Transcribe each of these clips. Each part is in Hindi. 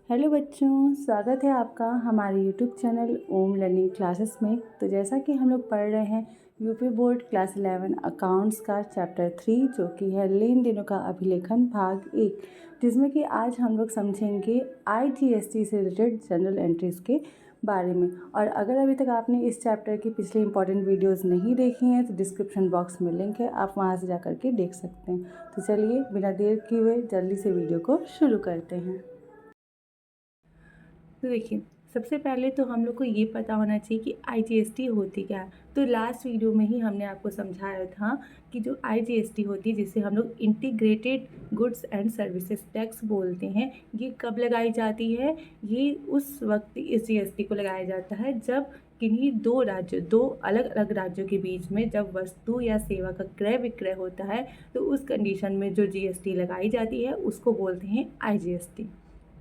हेलो बच्चों, स्वागत है आपका हमारे यूट्यूब चैनल ओम लर्निंग क्लासेस में। तो जैसा कि हम लोग पढ़ रहे हैं यूपी बोर्ड क्लास 11 अकाउंट्स का चैप्टर 3 जो कि है लेन देनों का अभिलेखन भाग 1, जिसमें कि आज हम लोग समझेंगे आईजीएसटी से रिलेटेड जनरल एंट्रीज़ के बारे में। और अगर अभी तक आपने इस चैप्टर की पिछले इंपॉर्टेंट वीडियोस नहीं देखी हैं तो डिस्क्रिप्शन बॉक्स में लिंक है, आप वहां से जा कर के देख सकते हैं। तो चलिए बिना देर किए हुए जल्दी से वीडियो को शुरू करते हैं। तो देखिए, सबसे पहले तो हम लोग को ये पता होना चाहिए कि आईजीएसटी होती क्या है। तो लास्ट वीडियो में ही हमने आपको समझाया था कि जो आईजीएसटी होती है, जिसे हम लोग integrated goods and services tax बोलते हैं, ये कब लगाई जाती है? ये उस वक्त इस जीएसटी को लगाया जाता है जब किन्हीं दो अलग अलग राज्यों के बीच में जब वस्तु या सेवा का क्रय विक्रय होता है, तो उस कंडीशन में जो जीएसटी लगाई जाती है उसको बोलते हैं आईजीएसटी।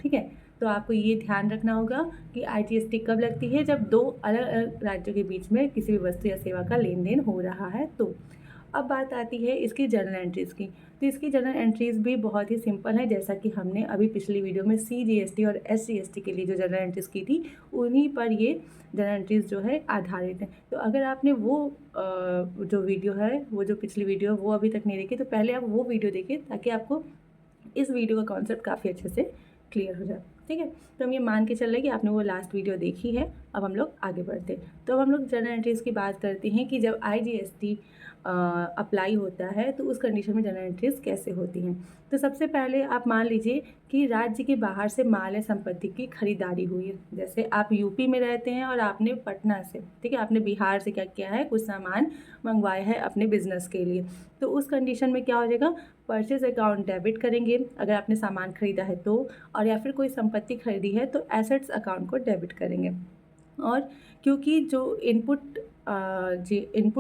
ठीक है, तो आपको ये ध्यान रखना होगा कि आईजीएसटी कब लगती है? जब दो अलग अलग राज्यों के बीच में किसी भी वस्तु या सेवा का लेन देन हो रहा है। तो अब बात आती है इसकी जर्नल एंट्रीज़ की। तो इसकी जर्नल एंट्रीज़ भी बहुत ही सिंपल है, जैसा कि हमने अभी पिछली वीडियो में सीजीएसटी और एसजीएसटी के लिए जो जर्नल एंट्रीज़ की थी, उन्हीं पर ये जर्नल एंट्रीज़ जो है आधारित है। तो अगर आपने वो जो वीडियो है, वो जो पिछली वीडियो है वो अभी तक नहीं देखी, तो पहले आप वो वीडियो देखिए ताकि आपको इस वीडियो का कॉन्सेप्ट काफ़ी अच्छे से क्लियर हो जाए। ठीक है, तो हम ये मान के चल रहे हैं कि आपने वो लास्ट वीडियो देखी है। अब हम लोग आगे बढ़ते हैं। तो अब हम लोग जनरल एंट्रीज़ की बात करते हैं कि जब आईजीएसटी अप्लाई होता है तो उस कंडीशन में जनरल एंट्रीज़ कैसे होती हैं। तो सबसे पहले आप मान लीजिए कि राज्य के बाहर से माल या संपत्ति की खरीदारी हुई है। जैसे आप यूपी में रहते हैं और आपने पटना से, ठीक है, आपने बिहार से क्या किया है, कुछ सामान मंगवाया है अपने बिजनेस के लिए। तो उस कंडीशन में क्या हो जाएगा, परचेज अकाउंट डेबिट करेंगे अगर आपने सामान खरीदा है तो, और या फिर कोई संपत्ति खरीदी है तो एसेट्स अकाउंट को डेबिट करेंगे। और क्योंकि जो इनपुट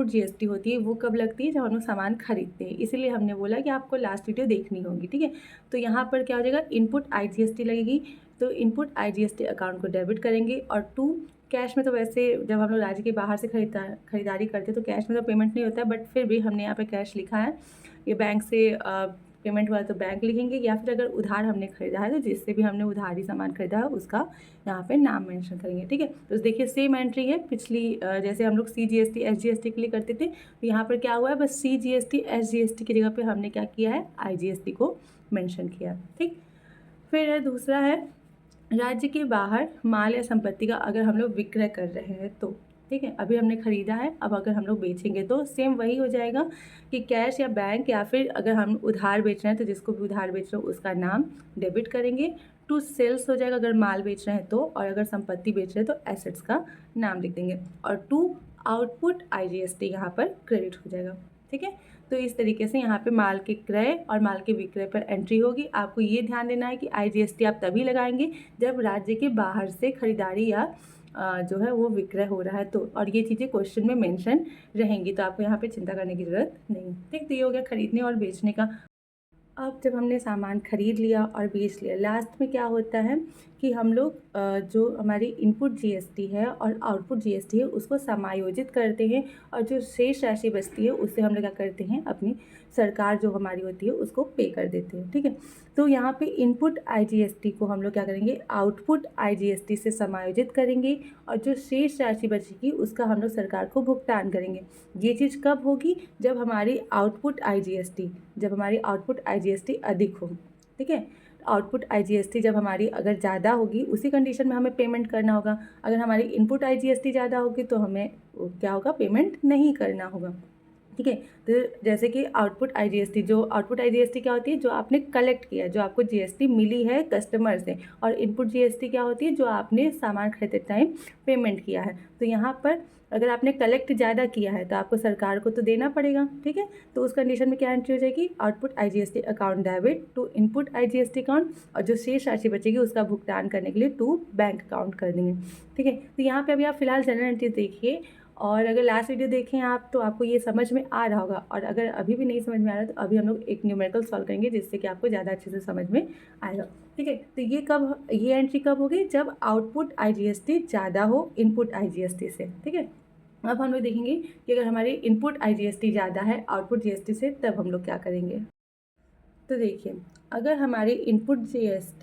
जीएसटी होती है वो कब लगती है, जब हम लोग सामान खरीदते हैं, इसीलिए हमने बोला कि आपको लास्ट वीडियो देखनी होगी। ठीक है, तो यहाँ पर क्या हो जाएगा, इनपुट आईजीएसटी लगेगी, तो इनपुट आईजीएसटी अकाउंट को डेबिट करेंगे। और 2, कैश में तो वैसे जब हम लोग राज्य के बाहर से खरीदारी करते हैं तो कैश में तो पेमेंट नहीं होता है, बट फिर भी हमने यहाँ पे कैश लिखा है। ये बैंक से पेमेंट हुआ तो बैंक लिखेंगे, या फिर अगर उधार हमने खरीदा है तो जिससे भी हमने उधारी सामान खरीदा है उसका यहाँ पे नाम मेंशन करेंगे। ठीक है, तो देखिए सेम एंट्री है पिछली, जैसे हम लोग सीजीएसटी एसजीएसटी के लिए करते थे, तो यहाँ पर क्या हुआ है, बस सीजीएसटी एसजीएसटी की जगह पे हमने क्या किया है, आईजीएसटी को मेंशन किया। ठीक, फिर दूसरा है राज्य के बाहर माल या संपत्ति का अगर हम लोग विक्रय कर रहे हैं तो। ठीक है, अभी हमने खरीदा है, अब अगर हम लोग बेचेंगे तो सेम वही हो जाएगा कि कैश या बैंक, या फिर अगर हम उधार बेच रहे हैं तो जिसको भी उधार बेच रहे हो उसका नाम डेबिट करेंगे। 2, सेल्स हो जाएगा अगर माल बेच रहे हैं तो, और अगर संपत्ति बेच रहे हैं तो एसेट्स का नाम लिख देंगे। और 2, आउटपुट आईजीएसटी यहाँ पर क्रेडिट हो जाएगा। ठीक है, तो इस तरीके से यहाँ पे माल के क्रय और माल के विक्रय पर एंट्री होगी। आपको ये ध्यान देना है कि आईजीएसटी आप तभी लगाएंगे जब राज्य के बाहर से खरीदारी या जो है वो विक्रय हो रहा है तो, और ये चीज़ें क्वेश्चन में मेंशन रहेंगी, तो आपको यहाँ पे चिंता करने की ज़रूरत नहीं। ठीक, तो ये हो गया खरीदने और बेचने का। अब जब हमने सामान खरीद लिया और बेच लिया, लास्ट में क्या होता है कि हम लोग जो हमारी इनपुट जीएसटी है और आउटपुट जीएसटी है उसको समायोजित करते हैं, और जो शेष राशि बचती है उससे हम लोग क्या करते हैं, अपनी सरकार जो हमारी होती है उसको पे कर देते हैं। ठीक है, तो यहाँ पे इनपुट आईजीएसटी को हम लोग क्या करेंगे, आउटपुट आईजीएसटी से समायोजित करेंगे, और जो शेष राशि बचेगी उसका हम लोग सरकार को भुगतान करेंगे। ये चीज़ कब होगी, जब हमारी आउटपुट आईजीएसटी अधिक हो। ठीक है, आउटपुट आईजीएसटी जब हमारी अगर ज़्यादा होगी उसी कंडीशन में हमें पेमेंट करना होगा। अगर हमारी इनपुट आईजीएसटी ज़्यादा होगी तो हमें क्या होगा, पेमेंट नहीं करना होगा। ठीक है, तो जैसे कि आउटपुट आईजीएसटी क्या होती है, जो आपने कलेक्ट किया, जो आपको जीएसटी मिली है कस्टमर से, और इनपुट जीएसटी क्या होती है, जो आपने सामान खरीदते टाइम पेमेंट किया है। तो यहाँ पर अगर आपने कलेक्ट ज़्यादा किया है तो आपको सरकार को तो देना पड़ेगा। ठीक है, तो उस कंडीशन में क्या एंट्री हो जाएगी, output IGST account debit to input IGST account, और जो शेष राशि बचेगी उसका भुगतान करने के लिए टू बैंक अकाउंट कर देंगे। ठीक है, तो यहाँ पे अभी आप फिलहाल जनरल एंट्री देखिए, और अगर लास्ट वीडियो देखें आप तो आपको ये समझ में आ रहा होगा, और अगर अभी भी नहीं समझ में आ रहा तो अभी हम लोग एक न्यूमेरिकल सॉल्व करेंगे जिससे कि आपको ज़्यादा अच्छे से समझ में आएगा। ठीक है, तो ये एंट्री कब होगी, जब आउटपुट आईजीएसटी ज़्यादा हो इनपुट आईजीएसटी से। ठीक है, अब हम लोग देखेंगे कि अगर हमारी इनपुट आईजीएसटी ज़्यादा है आउटपुट जीएसटी से, तब हम लोग क्या करेंगे। तो देखिए, अगर हमारे इनपुट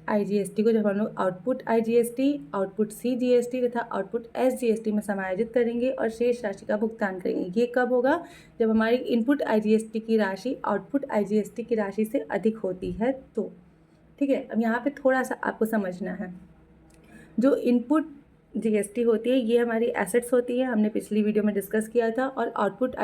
IGST को जब हम लोग आउटपुट IGST, आउटपुट CGST तथा आउटपुट SGST में समायोजित करेंगे और शेष राशि का भुगतान करेंगे, ये कब होगा? जब हमारी इनपुट IGST की राशि आउटपुट IGST की राशि से अधिक होती है तो। ठीक है, अब यहाँ पे थोड़ा सा आपको समझना है। जो इनपुट GST होती है ये हमारी एसेट्स होती है, हमने पिछली वीडियो में डिस्कस किया था, और आउटपुट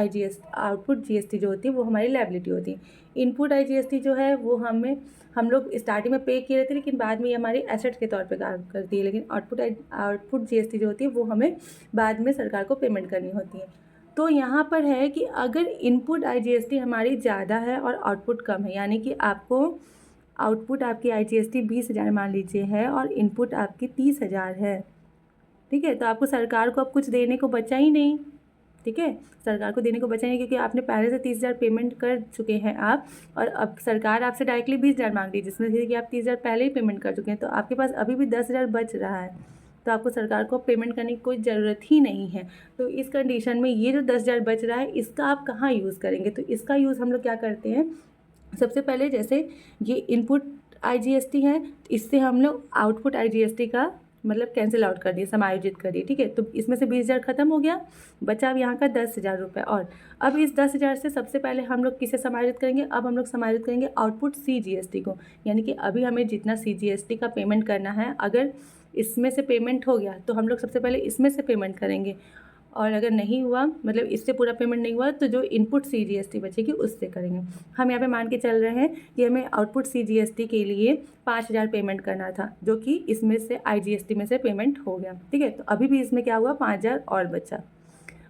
GST जो होती है वो हमारी लायबिलिटी होती है। इनपुट IGST जो है वो हम लोग स्टार्टिंग में पे किए रहते हैं, लेकिन बाद में ये हमारी एसेट्स के तौर पे काम करती है। लेकिन आउटपुट GST जो होती है वो हमें बाद में सरकार को पेमेंट करनी होती है। तो यहाँ पर है कि अगर इनपुट IGST हमारी ज़्यादा है और आउटपुट कम है, यानी कि आपको आउटपुट आपकी IGST 20,000 मान लीजिए है और इनपुट आपकी 30,000 है, ठीक है, तो आपको सरकार को अब कुछ देने को बचा ही नहीं। ठीक है, सरकार को देने को बचा नहीं, क्योंकि आपने पहले से 30,000 पेमेंट कर चुके हैं आप, और अब सरकार आपसे डायरेक्टली 20,000 मांग रही है, जिसमें से कि आप 30,000 पहले ही पेमेंट कर चुके हैं, तो आपके पास अभी भी 10,000 बच रहा है, तो आपको सरकार को पेमेंट करने की कोई ज़रूरत ही नहीं है। तो इस कंडीशन में ये जो 10,000 बच रहा है इसका आप कहाँ यूज़ करेंगे? तो इसका यूज़ हम लोग क्या करते हैं, सबसे पहले जैसे ये इनपुट IGST है, इससे हम लोग आउटपुट IGST का मतलब कैंसिल आउट कर दिए, समायोजित कर दिए। ठीक है, तो इसमें से 20,000 खत्म हो गया, बचा अब यहाँ का 10,000 रुपये। और अब इस 10,000 से सबसे पहले हम लोग किसे समायोजित करेंगे? अब हम लोग समायोजित करेंगे आउटपुट CGST को, यानी कि अभी हमें जितना CGST का पेमेंट करना है, अगर इसमें से पेमेंट हो गया तो हम लोग सबसे पहले इसमें से पेमेंट करेंगे, और अगर नहीं हुआ, मतलब इससे पूरा पेमेंट नहीं हुआ, तो जो इनपुट CGST बचेगी उससे करेंगे। हम यहाँ पे मान के चल रहे हैं कि हमें आउटपुट CGST के लिए 5,000 पेमेंट करना था, जो कि इसमें से IGST में से पेमेंट हो गया। ठीक है, तो अभी भी इसमें क्या हुआ, 5,000 और बचा।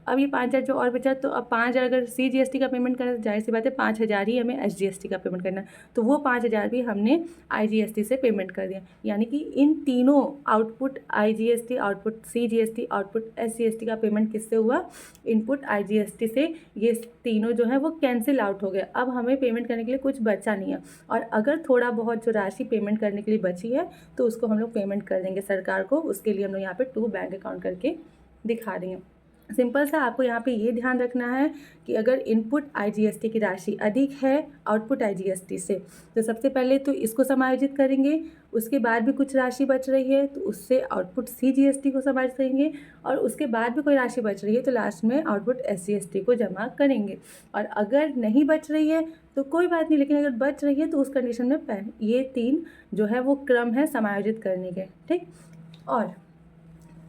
अब ये 5,000 जो और बचा, तो अब 5,000 अगर CGST का पेमेंट करना है तो जाहिर सी बात है 5,000 ही हमें SGST का पेमेंट करना है, तो वो 5,000 भी हमने IGST से पेमेंट कर दिया। यानी कि इन तीनों output IGST, output CGST, output SGST का पेमेंट किससे हुआ? इनपुट IGST से। ये तीनों जो है वो कैंसिल आउट हो गए, अब हमें पेमेंट करने के लिए कुछ बचा नहीं है। और अगर थोड़ा बहुत जो राशि पेमेंट करने के लिए बची है तो उसको हम लोग पेमेंट कर देंगे सरकार को, उसके लिए हम लोग यहाँ पे 2 बैंक अकाउंट करके दिखा देंगे। सिंपल सा आपको यहाँ पे ये ध्यान रखना है कि अगर इनपुट IGST की राशि अधिक है आउटपुट IGST से, तो सबसे पहले तो इसको समायोजित करेंगे, उसके बाद भी कुछ राशि बच रही है तो उससे आउटपुट CGST को समायोजित करेंगे, और उसके बाद भी कोई राशि बच रही है तो लास्ट में आउटपुट SGST को जमा करेंगे। और अगर नहीं बच रही है तो कोई बात नहीं, लेकिन अगर बच रही है तो उस कंडीशन में ये 3 जो है वो क्रम है समायोजित करने के। ठीक, और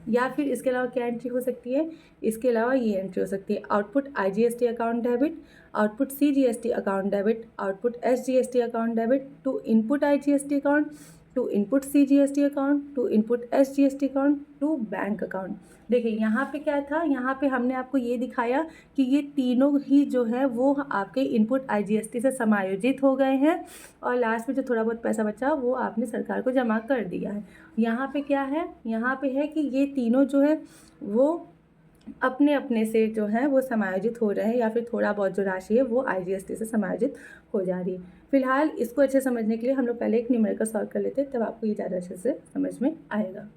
या फिर इसके अलावा क्या एंट्री हो सकती है? इसके अलावा ये एंट्री हो सकती है, output IGST account debit, output CGST account debit, output SGST account debit to input IGST account, to input CGST account, to input SGST account, to bank account. देखिए यहाँ पे क्या था, यहाँ पे हमने आपको ये दिखाया कि ये तीनों ही जो है वो आपके इनपुट IGST से समायोजित हो गए हैं, और लास्ट में जो थोड़ा बहुत पैसा बचा वो आपने सरकार को जमा कर दिया है। यहाँ पे क्या है, यहाँ पे है कि ये तीनों जो है वो अपने अपने से जो है वो समायोजित हो रहे हैं, या फिर थोड़ा बहुत जो राशि है वो IGST से समायोजित हो जा रही है। फिलहाल इसको अच्छे समझने के लिए हम लोग पहले एक न्यूमेरिकल सॉल्व कर लेते हैं, तब आपको ये ज़्यादा अच्छे से समझ में आएगा।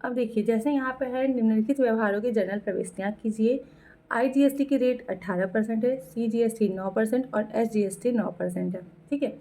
अब देखिए, जैसे यहाँ पे है निम्नलिखित व्यवहारों की जनरल प्रविष्टियाँ कीजिए। IGST की रेट 18% है, CGST 9% और SGST 9% है। ठीक है,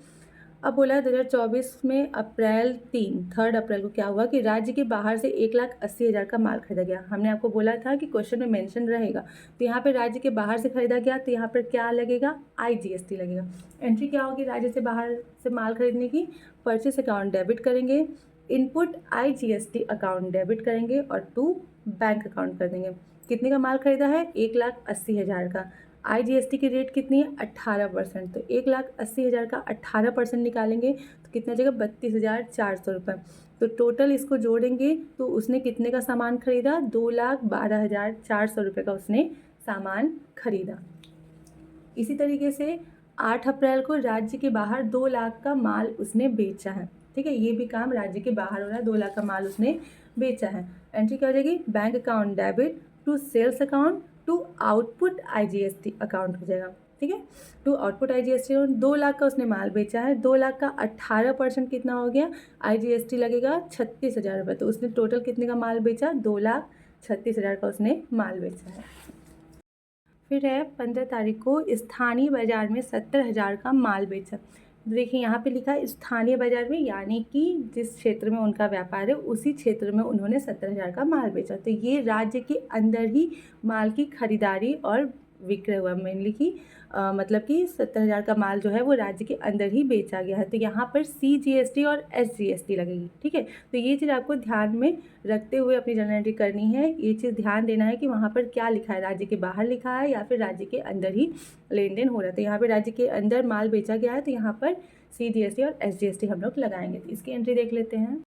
अब बोला 2024 में3 अप्रैल को क्या हुआ कि राज्य के बाहर से 1,80,000 का माल खरीदा गया। हमने आपको बोला था कि क्वेश्चन में मेंशन रहेगा, तो यहाँ पे राज्य के बाहर से खरीदा गया, तो यहाँ पर क्या लगेगा? IGST लगेगा। एंट्री क्या होगी राज्य से बाहर से माल खरीदने की? परचेस अकाउंट डेबिट करेंगे, इनपुट IGST अकाउंट डेबिट करेंगे और टू बैंक अकाउंट कर देंगे। कितने का माल खरीदा है? 1,80,000 का। IGST की रेट कितनी है? 18%। तो 1,80,000 का 18% निकालेंगे तो कितना आ जाएगा? 32,400 रुपये। तो टोटल इसको जोड़ेंगे तो उसने कितने का सामान खरीदा? 2,12,400 रुपये का उसने सामान खरीदा। इसी तरीके से 8 अप्रैल को राज्य के बाहर 2 लाख का माल उसने बेचा है। ठीक है, ये भी काम राज्य के बाहर हो रहा है, 2 लाख का माल उसने बेचा है। एंट्री क्या हो जाएगी? Bank account debit to sales account to output IGST account हो जाएगा। ठीक है, to output IGST account. 2 lakh का उसने माल बेचा है, 2 लाख का 18% कितना हो गया? IGST लगेगा 36,000 रुपये। तो उसने टोटल कितने का माल बेचा? 2,36,000 का उसने माल बेचा है। फिर है 15 तारीख को स्थानीय बाजार में 70,000 का माल बेचा। देखिए यहाँ पे लिखा है स्थानीय बाजार में, यानी कि जिस क्षेत्र में उनका व्यापार है उसी क्षेत्र में उन्होंने 70,000 का माल बेचा। तो ये राज्य के अंदर ही माल की खरीदारी और विक्रय हुआ, मेनली कि मतलब कि 70,000 का माल जो है वो राज्य के अंदर ही बेचा गया है। तो यहाँ पर CGST और SGST लगेगी, ठीक है। तो ये चीज़ आपको ध्यान में रखते हुए अपनी जर्नल एंट्री करनी है। ये चीज़ ध्यान देना है कि वहाँ पर क्या लिखा है, राज्य के बाहर लिखा है या फिर राज्य के अंदर ही लेन देन हो रहा है। तो यहाँ पर राज्य के अंदर माल बेचा गया है, तो यहाँ पर CGST और SGST हम लोग लगाएंगे। तो इसकी एंट्री देख लेते हैं।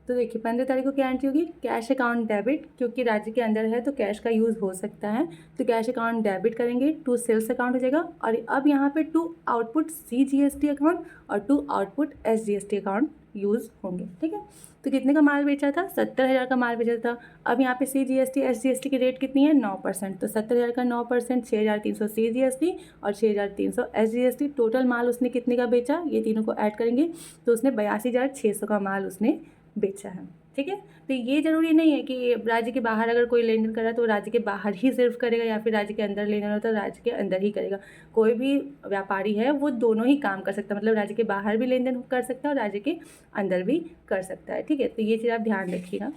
तो देखिए 15 तारीख को क्या एंट्री होगी, कैश अकाउंट डेबिट, क्योंकि राज्य के अंदर है तो कैश का यूज़ हो सकता है। तो कैश अकाउंट डेबिट करेंगे, टू सेल्स अकाउंट हो जाएगा। और अब यहाँ पे टू आउटपुट CGST अकाउंट और to output SGST account use होंगे, ठीक है। तो कितने का माल बेचा था, 70,000 का माल बेचा था। अब यहाँ पे CGST SGST की रेट कितनी है, 9%। तो 70,000 का 9%, 6,300 CGST और 6,300 SGST। टोटल माल उसने कितने का बेचा, ये तीनों को ऐड करेंगे तो उसने 82,600 का माल उसने बेचा है, ठीक है। तो ये ज़रूरी नहीं है कि राज्य के बाहर अगर कोई लेन देन कर रहा है तो राज्य के बाहर ही सिर्फ करेगा या फिर राज्य के अंदर लेन देन होता है तो राज्य के अंदर ही करेगा। कोई भी व्यापारी है वो दोनों ही काम कर सकता है, मतलब राज्य के बाहर भी लेन देन कर सकता है और राज्य के अंदर भी कर सकता है, ठीक है। तो ये चीज़ आप ध्यान रखिएगा।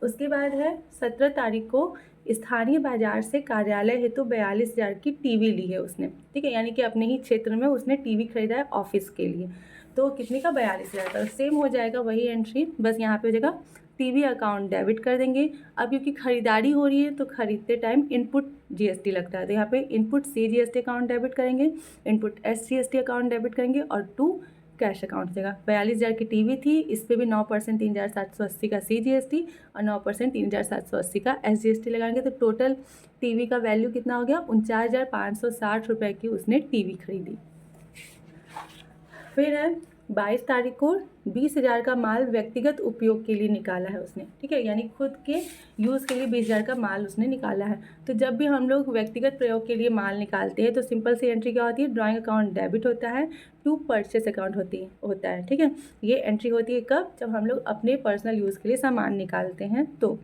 उसके बाद है 17 तारीख को स्थानीय बाजार से कार्यालय हेतु 42,000 की टीवी ली है उसने, ठीक है। यानी कि अपने ही क्षेत्र में उसने टीवी खरीदा है ऑफिस के लिए। तो कितने का, 42,000 का। सेम हो जाएगा वही एंट्री, बस यहाँ पे हो जाएगा टीवी अकाउंट डेबिट कर देंगे। अब क्योंकि खरीदारी हो रही है तो खरीदते टाइम इनपुट GST लगता है, तो यहाँ पे इनपुट CGST अकाउंट डेबिट करेंगे, इनपुट SGST अकाउंट डेबिट करेंगे और टू कैश अकाउंट देगा। 42,000 की टीवी थी, इस पर भी 9% 3,780 का CGST और 9% 3,780 का SGST लगाएंगे। तो टोटल टीवी का वैल्यू कितना हो गया, 49,560 रुपये की उसने टीवी खरीदी। फिर है 22 तारीख को 20,000 का माल व्यक्तिगत उपयोग के लिए निकाला है उसने, ठीक है। यानी खुद के यूज़ के लिए 20,000 का माल उसने निकाला है। तो जब भी हम लोग व्यक्तिगत प्रयोग के लिए माल निकालते हैं तो सिंपल सी एंट्री क्या होती है, ड्राइंग अकाउंट डेबिट होता है, टू परचेस अकाउंट होता है, ठीक है। ये एंट्री होती है कब, जब हम लोग अपने पर्सनल यूज़ के लिए सामान निकालते हैं। तो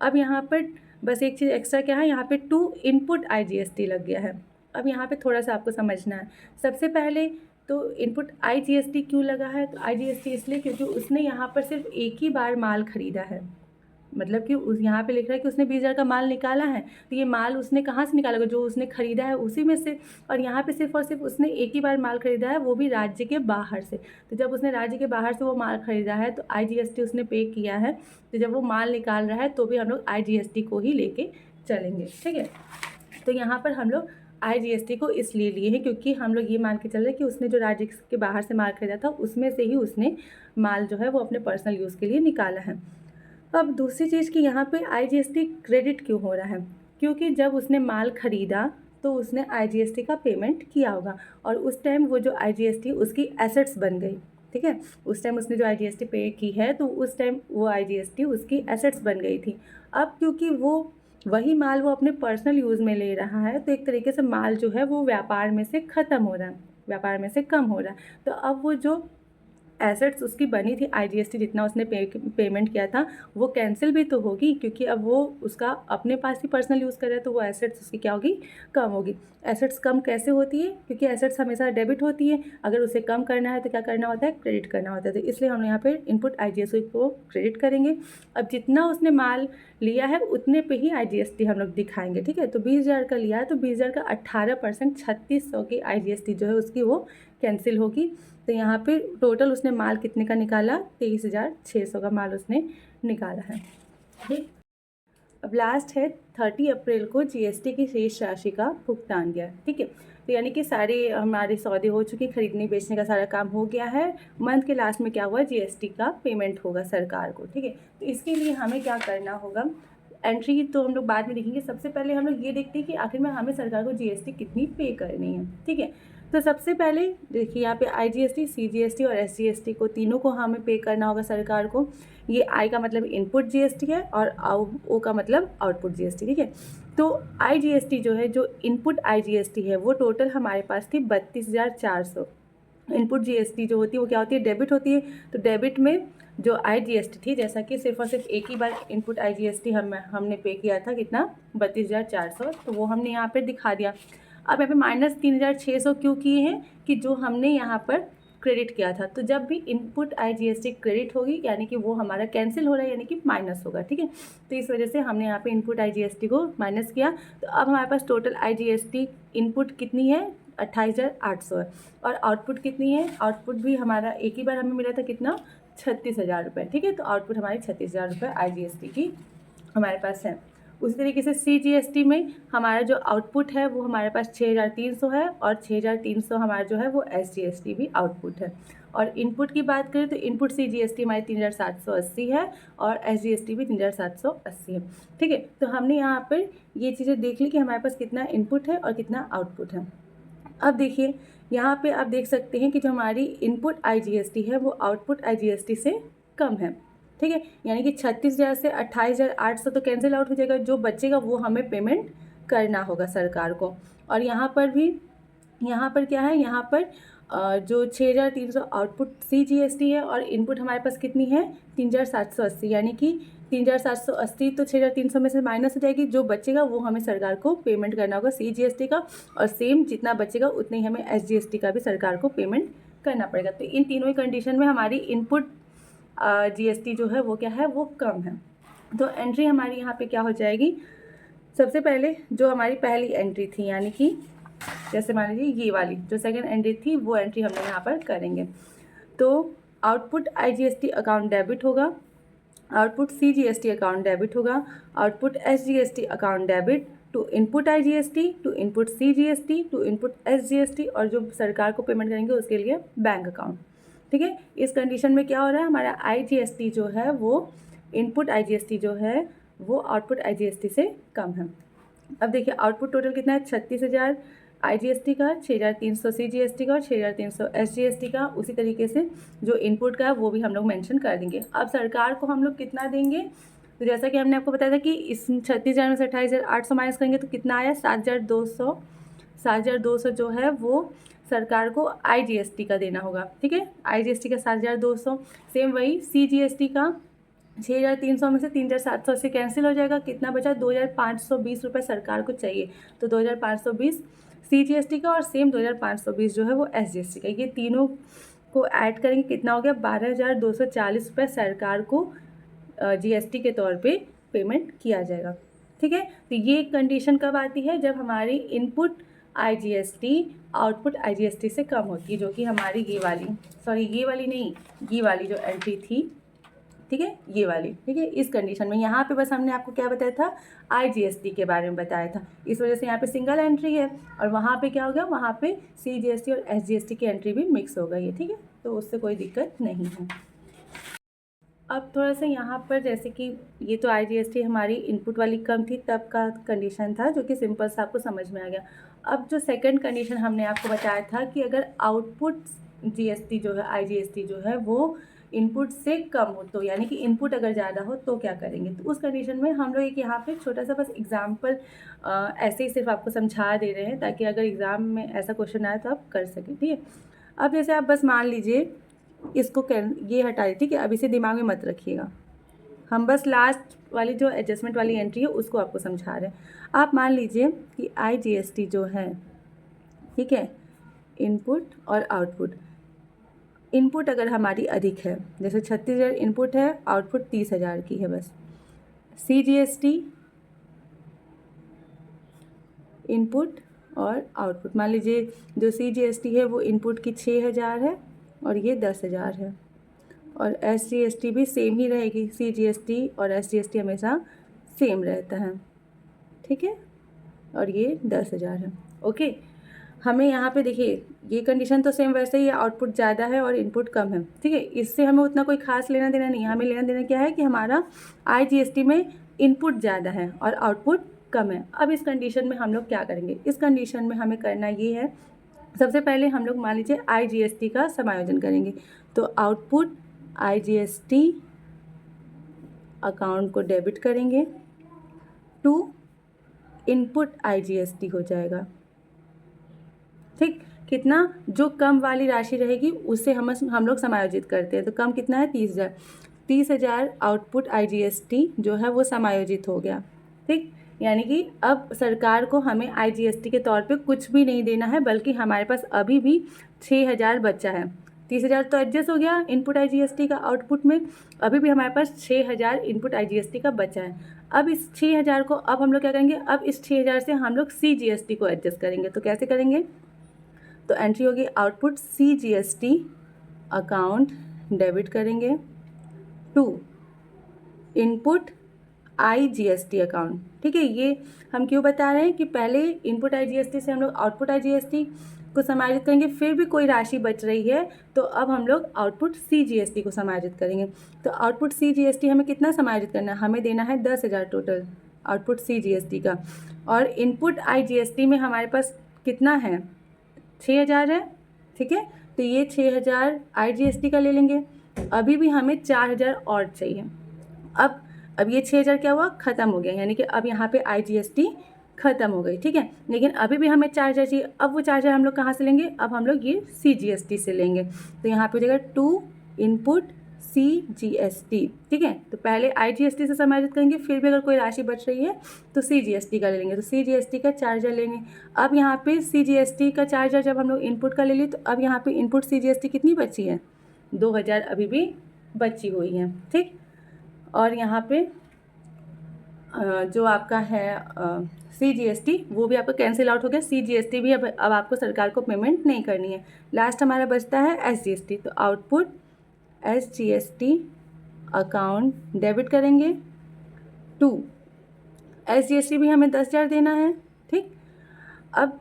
अब यहाँ पर बस एक चीज़ एक्स्ट्रा क्या है, यहाँ पर टू इनपुट IGST लग गया है। अब यहाँ पर थोड़ा सा आपको समझना है। सबसे पहले तो इनपुट IGST क्यों लगा है, तो IGST इसलिए क्योंकि उसने यहाँ पर सिर्फ एक ही बार माल खरीदा है, मतलब कि उस यहाँ पे लिख रहा है कि उसने 20,000 का माल निकाला है। तो ये माल उसने कहाँ से निकाला, जो उसने खरीदा है उसी में से। और यहाँ पे सिर्फ और सिर्फ उसने एक ही बार माल खरीदा है, वो भी राज्य के बाहर से। तो जब उसने राज्य के बाहर से वो माल खरीदा है तो IGST उसने पे किया है। तो जब वो माल निकाल रहा है तो भी हम लोग IGST को ही लेके चलेंगे, ठीक है। तो यहाँ पर हम लोग IGST को इसलिए लिए हैं क्योंकि हम लोग ये मान के चल रहे हैं कि उसने जो राज्य के बाहर से माल खरीदा था उसमें से ही उसने माल जो है वो अपने पर्सनल यूज़ के लिए निकाला है। अब दूसरी चीज़ कि यहाँ पे IGST क्रेडिट क्यों हो रहा है, क्योंकि जब उसने माल खरीदा तो उसने IGST का पेमेंट किया होगा और उस टाइम वो जो IGST उसकी एसेट्स बन गई, ठीक है। उस टाइम उसने जो IGST पे की है तो उस टाइम वो IGST उसकी एसेट्स बन गई थी। अब क्योंकि वो वही माल वो अपने पर्सनल यूज़ में ले रहा है तो एक तरीके से माल जो है वो व्यापार में से ख़त्म हो रहा है, व्यापार में से कम हो रहा है। तो अब वो जो एसेट्स उसकी बनी थी IGST जितना उसने पेमेंट किया था वो कैंसिल भी तो होगी, क्योंकि अब वो उसका अपने पास ही पर्सनल यूज़ कर रहा है तो वो एसेट्स उसकी क्या होगी, कम होगी। एसेट्स कम कैसे होती है, क्योंकि एसेट्स हमेशा डेबिट होती है, अगर उसे कम करना है तो क्या करना होता है, क्रेडिट करना होता है। तो इसलिए हम यहाँ पे इनपुट IGST को क्रेडिट करेंगे। अब जितना उसने माल लिया है उतने पे ही IGST हम लोग दिखाएंगे, ठीक है। तो 20,000 का लिया है तो 20,000 का 18% 3600 की IGST जो है उसकी वो कैंसिल होगी। तो यहाँ पे टोटल उसने माल कितने का निकाला, 23,600 का माल उसने निकाला है, ठीक। अब लास्ट है 30 अप्रैल को GST की शेष राशि का भुगतान किया, ठीक है। तो यानी कि सारे हमारे सौदे हो चुके, खरीदने बेचने का सारा काम हो गया है। मंथ के लास्ट में क्या हुआ, GST का पेमेंट होगा सरकार को, ठीक है। तो इसके लिए हमें क्या करना होगा, एंट्री तो हम लोग बाद में देखेंगे। सबसे पहले हम लोग ये देखते हैं कि आखिर में हमें सरकार को GST कितनी पे करनी है, ठीक है। तो सबसे पहले देखिए यहाँ पे IGST, CGST और SGST को तीनों को हमें पे करना होगा सरकार को। ये I का मतलब इनपुट GST है और O का मतलब आउटपुट GST, ठीक है। तो IGST जो है, जो इनपुट IGST है वो टोटल हमारे पास थी 32,400, इनपुट जीएसटी जो होती है वो क्या होती है, डेबिट होती है। तो डेबिट में जो IGST थी, जैसा कि सिर्फ और सिर्फ एक ही बार इनपुट IGST हमने पे किया था, कितना 32,400, तो वो हमने यहाँ पर दिखा दिया। अब यहाँ पे -3,600 क्यों किए हैं, कि जो हमने यहाँ पर क्रेडिट किया था। तो जब भी इनपुट IGST क्रेडिट होगी यानी कि वो हमारा कैंसिल हो रहा है, यानी कि माइनस होगा, ठीक है। तो इस वजह से हमने यहाँ पे इनपुट IGST को माइनस किया। तो अब हमारे पास टोटल IGST इनपुट कितनी है, 28,800 है, और आउटपुट कितनी है, आउटपुट भी हमारा एक ही बार हमें मिला था, कितना 36,000 रुपये, ठीक है। तो आउटपुट हमारी 36,000 रुपये IGST की हमारे पास है। उसी तरीके से CGST में हमारा जो आउटपुट है वो हमारे पास 6,300 है, और 6,300 हमारा जो है वो SGST भी आउटपुट है। और इनपुट की बात करें तो इनपुट CGST हमारी 3,780 है, और SGST भी 3,780 है, ठीक है। तो हमने यहाँ पर ये चीज़ें देख ली कि हमारे पास कितना इनपुट है और कितना आउटपुट है। अब देखिए यहाँ पे आप देख सकते हैं कि जो हमारी इनपुट IGST है वो आउटपुट IGST से कम है, ठीक है। यानी कि 36,000 से 28,800 तो कैंसिल आउट हो जाएगा, जो बचेगा वो हमें पेमेंट करना होगा सरकार को। और यहाँ पर भी, यहाँ पर क्या है, यहाँ पर जो 6,300 आउटपुट CGST है, और इनपुट हमारे पास कितनी है 3,780, यानी कि 3,780 तो 6,300 में से माइनस हो जाएगी, जो बचेगा वो हमें सरकार को पेमेंट करना होगा CGST का, और सेम जितना बचेगा उतने ही हमें SGST का भी सरकार को पेमेंट करना पड़ेगा। तो इन तीनों ही कंडीशन में हमारी इनपुट GST जो है वो क्या है, वो कम है। तो एंट्री हमारी यहाँ पे क्या हो जाएगी, सबसे पहले जो हमारी पहली एंट्री थी, यानी कि जैसे मान लीजिए ये वाली जो सेकंड एंट्री थी, वो एंट्री हम लोग यहाँ पर करेंगे। तो आउटपुट IGST अकाउंट डेबिट होगा, आउटपुट CGST अकाउंट डेबिट होगा, output SGST account debit to input IGST, to input CGST, to input SGST, और जो सरकार को पेमेंट करेंगे उसके लिए बैंक अकाउंट, ठीक है। इस कंडीशन में क्या हो रहा है, हमारा IGST जो है वो इनपुट IGST जो है वो आउटपुट IGST से कम है। अब देखिए आउटपुट टोटल कितना है, 36,000 IGST का, 6,300 CGST का, और 6,300 SGST का। उसी तरीके से जो इनपुट का है वो भी हम लोग मेंशन कर देंगे। अब सरकार को हम लोग कितना देंगे, तो जैसा कि हमने आपको बताया था कि इस 36,000 में से 28,800 माइनस करेंगे तो कितना आया, 7,200। 7,200 जो है वो सरकार को IGST का देना होगा, ठीक है। IGST का 7,200, सेम वही CGST का 6,300 में से 3,780 कैंसिल हो जाएगा, कितना बचा 2,520 रुपये सरकार को चाहिए। तो 2,520 CGST का, और सेम 2,520 जो है वो SGST का। ये तीनों को ऐड करेंगे, कितना हो गया 12,240 रुपये सरकार को GST के तौर पे पेमेंट किया जाएगा, ठीक है। तो ये कंडीशन कब आती है, जब हमारी इनपुट IGST आउटपुट IGST से कम होती है, जो कि हमारी ये वाली नहीं, ये वाली जो एंट्री थी, ठीक है, ये वाली, ठीक है। इस कंडीशन में यहाँ पे बस हमने आपको क्या बताया था, IGST के बारे में बताया था, इस वजह से यहाँ पे सिंगल एंट्री है, और वहाँ पे क्या हो गया, वहाँ पे CGST और SGST की एंट्री भी मिक्स हो गई है, ठीक है। तो उससे कोई दिक्कत नहीं है। अब थोड़ा सा यहाँ पर, जैसे कि ये तो IGST हमारी इनपुट वाली कम थी, तब का कंडीशन था, जो कि सिंपल सा आपको समझ में आ गया। अब जो सेकंड कंडीशन हमने आपको बताया था कि अगर आउटपुट GST जो है, IGST जो है वो इनपुट से कम हो, तो यानी कि इनपुट अगर ज़्यादा हो तो क्या करेंगे। तो उस कंडीशन में हम लोग एक यहाँ पे छोटा सा बस एग्जाम्पल ऐसे ही सिर्फ आपको समझा दे रहे हैं, ताकि अगर एग्ज़ाम में ऐसा क्वेश्चन आए तो आप कर सकें, ठीक है। अब जैसे आप बस मान लीजिए इसको ये हटा दी, ठीक है। अब इसे दिमाग में मत रखिएगा, हम बस लास्ट वाली जो एडजस्टमेंट वाली एंट्री है उसको आपको समझा रहे हैं। आप मान लीजिए कि IGST जो है, ठीक है, इनपुट और आउटपुट, इनपुट अगर हमारी अधिक है, जैसे 36,000 इनपुट है, आउटपुट 30,000 की है बस। CGST इनपुट और आउटपुट, मान लीजिए जो CGST है वो इनपुट की 6,000 है और ये 10,000 है, और SGST भी सेम ही रहेगी, CGST और SGST हमेशा सेम रहता है, ठीक है, और ये 10,000 है, ओके। हमें यहाँ पे देखिए ये कंडीशन तो सेम वैसे ही है, आउटपुट ज़्यादा है और इनपुट कम है, ठीक है। इससे हमें उतना कोई खास लेना देना नहीं है, हमें लेना देना क्या है कि हमारा IGST में इनपुट ज़्यादा है और आउटपुट कम है। अब इस कंडीशन में हम लोग क्या करेंगे, इस कंडीशन में हमें करना ये है, सबसे पहले हम लोग मान लीजिए IGST का समायोजन करेंगे। तो आउटपुट IGST अकाउंट को डेबिट करेंगे टू इनपुट IGST हो जाएगा, ठीक। कितना, जो कम वाली राशि रहेगी उससे हम लोग समायोजित करते हैं। तो कम कितना है, 30,000। 30,000 आउटपुट IGST जो है वो समायोजित हो गया। ठीक, यानी कि अब सरकार को हमें IGST के तौर पे कुछ भी नहीं देना है, बल्कि हमारे पास अभी भी 6,000 बचा है। 30,000 तो एडजस्ट हो गया इनपुट IGST का आउटपुट में, अभी भी हमारे पास 6,000 इनपुट IGST का बचा है। अब इस 6,000 को अब हम लोग क्या करेंगे, अब इस 6,000 से हम लोग CGST को एडजस्ट करेंगे। तो कैसे करेंगे, तो एंट्री होगी आउटपुट CGST अकाउंट डेबिट करेंगे टू इनपुट IGST अकाउंट। ठीक है, ये हम क्यों बता रहे हैं कि पहले इनपुट IGST से हम लोग आउटपुट IGST को समायोजित करेंगे, फिर भी कोई राशि बच रही है तो अब हम लोग आउटपुट CGST को समायोजित करेंगे। तो आउटपुट CGST हमें कितना समायोजित करना है, हमें देना है 10,000 टोटल आउटपुट CGST का, और इनपुट IGST में हमारे पास कितना है, 6,000 है। ठीक है, तो ये 6,000 IGST का ले लेंगे। अभी भी हमें 4,000 और चाहिए। अब ये 6,000 क्या हुआ, ख़त्म हो गया, यानी कि अब यहाँ पे IGST ख़त्म हो गई। ठीक है, लेकिन अभी भी हमें 4,000 चाहिए। अब वो 4,000 हम लोग कहाँ से लेंगे, अब हम लोग ये CGST से लेंगे। तो यहाँ पे हो जाएगा टू इनपुट CGST। ठीक है, तो पहले IGST से समायोजित करेंगे, फिर भी अगर कोई राशि बच रही है तो CGST का ले लेंगे। तो CGST का 4,000 लेंगे। अब यहाँ पे CGST का 4,000 जब हम लोग इनपुट का ले लिए, तो अब यहाँ पे इनपुट CGST कितनी बची है, 2,000 अभी भी बची हुई है। ठीक, और यहाँ पे जो आपका है CGST वो भी आपका कैंसिल आउट हो गया। CGST भी अब आपको सरकार को पेमेंट नहीं करनी है। लास्ट हमारा बचता है SGST। तो आउटपुट SGST अकाउंट डेबिट करेंगे टू SGST भी हमें 10,000 देना है। ठीक, अब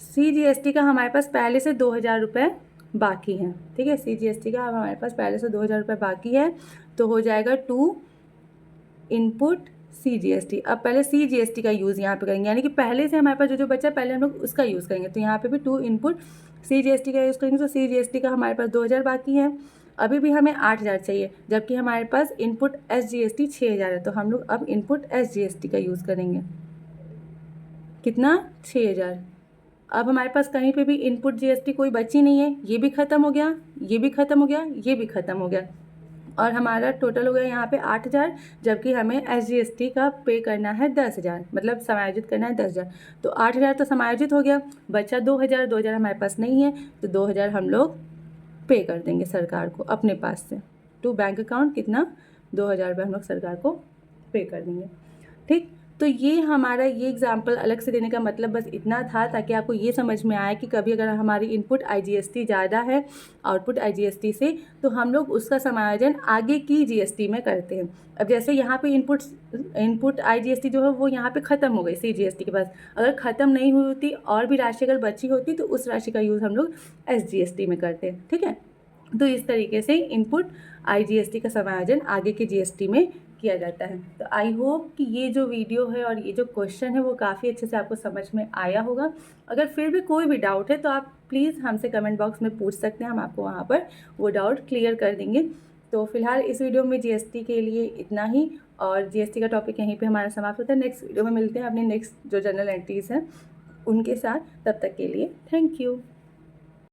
CGST का हमारे पास पहले से 2,000 रुपये बाकी हैं। ठीक है, CGST का अब हमारे पास पहले से 2,000 रुपये बाकी है, तो हो जाएगा टू इनपुट CGST। अब पहले CGST का यूज़ यहाँ पे करेंगे, यानी कि पहले से हमारे पास जो बचा पहले हम लोग उसका यूज़ करेंगे। तो यहाँ पे भी टू इनपुट CGST का यूज़ करेंगे। तो CGST का हमारे पास 2,000 बाकी है, अभी भी हमें 8,000 चाहिए, जबकि हमारे पास इनपुट SGST 6,000 है। तो हम लोग अब इनपुट SGST का यूज़ करेंगे, कितना, 6,000। अब हमारे पास कहीं पे भी इनपुट GST कोई बची नहीं है, ये भी ख़त्म हो गया, ये भी ख़त्म हो गया, ये भी ख़त्म हो गया, और हमारा टोटल हो गया यहाँ पे 8,000, जबकि हमें SGST का पे करना है 10,000, मतलब समायोजित करना है 10,000। तो 8,000 तो समायोजित हो गया, बचा 2,000। 2,000 हमारे पास नहीं है, तो 2,000 हम लोग पे कर देंगे सरकार को अपने पास से टू बैंक अकाउंट। कितना, 2,000 रुपये हम लोग सरकार को पे कर देंगे। ठीक, तो ये हमारा ये एग्जाम्पल अलग से देने का मतलब बस इतना था, ताकि आपको ये समझ में आए कि कभी अगर हमारी इनपुट IGST ज़्यादा है आउटपुट IGST से, तो हम लोग उसका समायोजन आगे की GST में करते हैं। अब जैसे यहाँ पे इनपुट IGST जो है वो यहाँ पे ख़त्म हो गई CGST के पास, अगर ख़त्म नहीं हुई होती और भी राशि अगर बची होती तो उस राशि का यूज़ हम लोग SGST में करते हैं। ठीक है, तो इस तरीके से इनपुट IGST का समायोजन आगे के GST में किया जाता है। तो आई होप कि ये जो वीडियो है और ये जो क्वेश्चन है वो काफ़ी अच्छे से आपको समझ में आया होगा। अगर फिर भी कोई भी डाउट है तो आप प्लीज़ हमसे कमेंट बॉक्स में पूछ सकते हैं, हम आपको वहाँ पर वो डाउट क्लियर कर देंगे। तो फिलहाल इस वीडियो में GST के लिए इतना ही, और GST का टॉपिक यहीं पे हमारा समाप्त होता है। नेक्स्ट वीडियो में मिलते हैं अपने नेक्स्ट जो जनरल एंट्रीज़ हैं उनके साथ, तब तक के लिए थैंक यू।